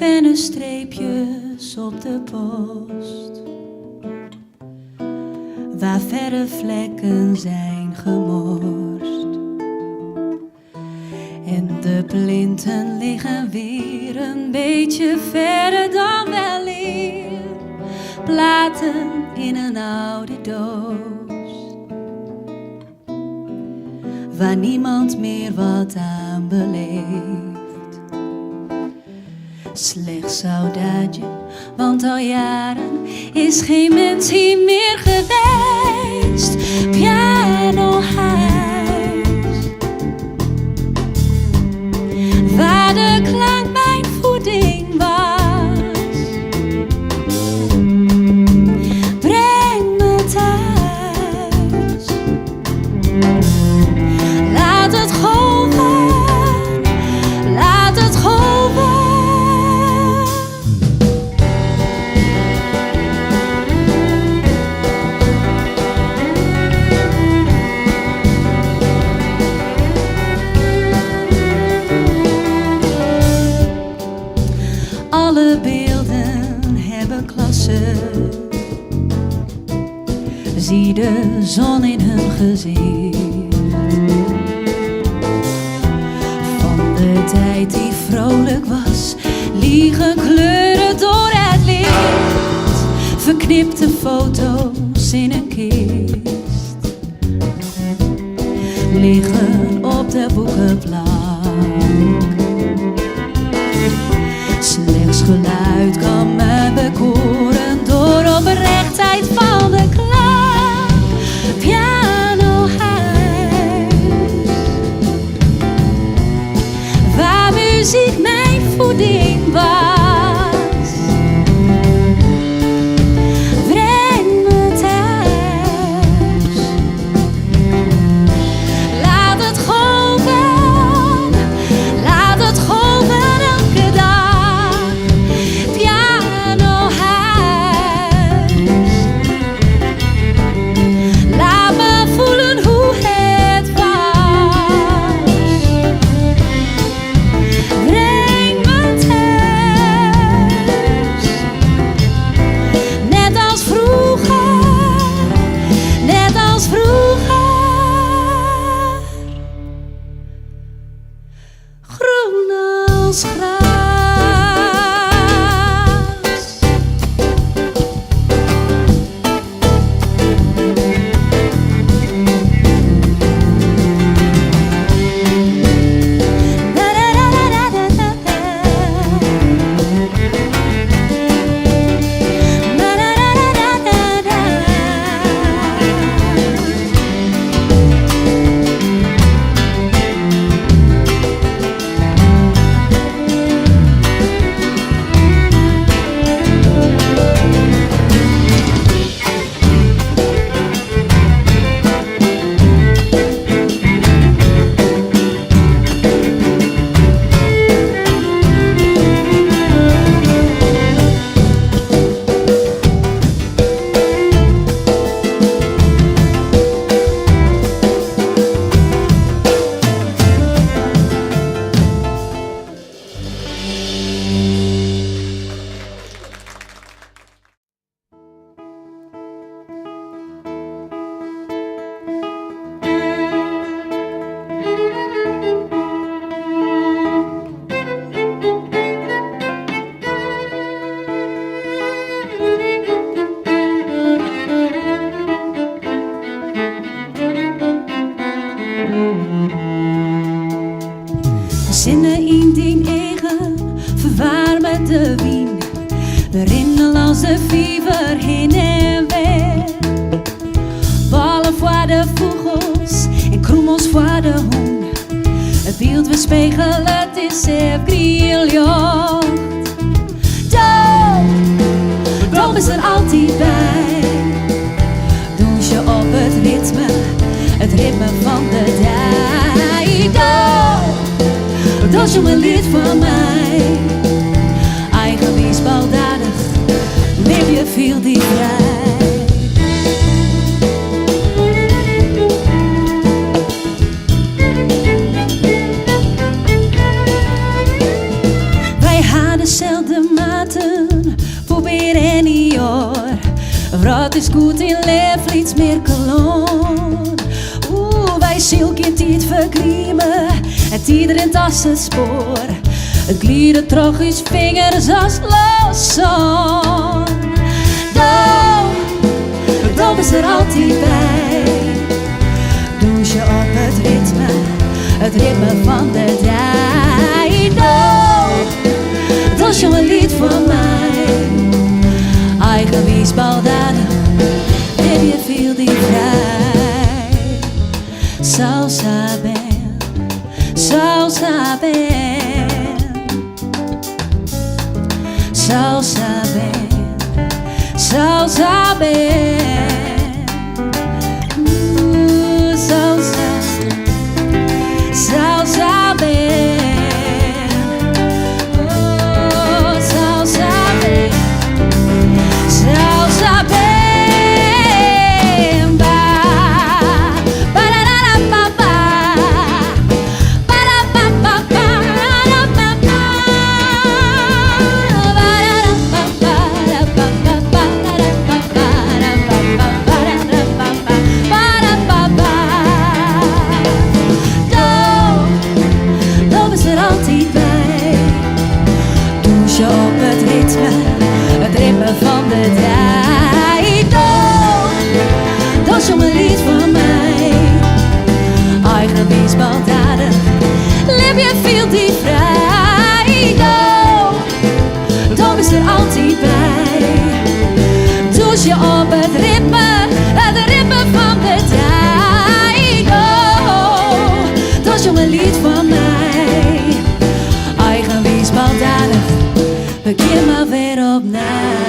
pennenstreepjes op de post, waar verre vlekken zijn gemorst. En de plinten liggen weer een beetje verder dan weleer, platen in een oude doos, waar niemand meer wat aan beleeft. Slechts soldaatje, want al jaren is geen mens hier meer geweest. Pianohuis, waar de klank mijn voeding was. Breng me thuis, laat het golven, laat het golven. Alle beelden hebben klasse. Zie de zon in hun gezicht. Van de tijd die vrolijk was, liegen kleuren door het licht. Verknipte foto's in een kist liggen op de boekenplank. Slechts geluid kan me bekoren door oprechtheid van de klank. Pianohuis, waar muziek mijn voeding was. Breng me thuis, laat het golven, laat het golven elke dag. Pianohuis, laat me voelen hoe het was. Breng me thuis, net als vroeger, net als vroeger. Groen als gras. Zinnen in die eigen verwarmen de wien. We rinnen als de fever heen en weer. Ballen voor de vogels en kroemels voor de hoen. Het beeld we spiegelen, het is zeer grieeljocht. Dom is er altijd bij. Doe je op het ritme van de dag. Dat is een lied van mij. Eigen wees baldadig, leef je veel die vrij. Wij hadden zelden Wat is goed in leven, iets meer kolon. Wij zulke tijd verkriemen, het iedereen tast het spoor. Het glieden terug is vingers als los zon. Doe is er altijd bij. Doe je op het ritme van de dag. Doe is een lied voor mij. Eigen wies baldadig, heb je veel die vrij. Salsa band, salsa band, salsa band, salsa band. Salsa, salsa band. Oh, salsa band, salsa band. Het ritme van de tijd. Dat is een lied van mij. Eigen wees baldadig, leef je veel die vrij. Dan is er altijd bij. Doe je op het ritme van de tijd. Dat is een lied van mij. Eigen wees baldadig, begin maar weer opnieuw.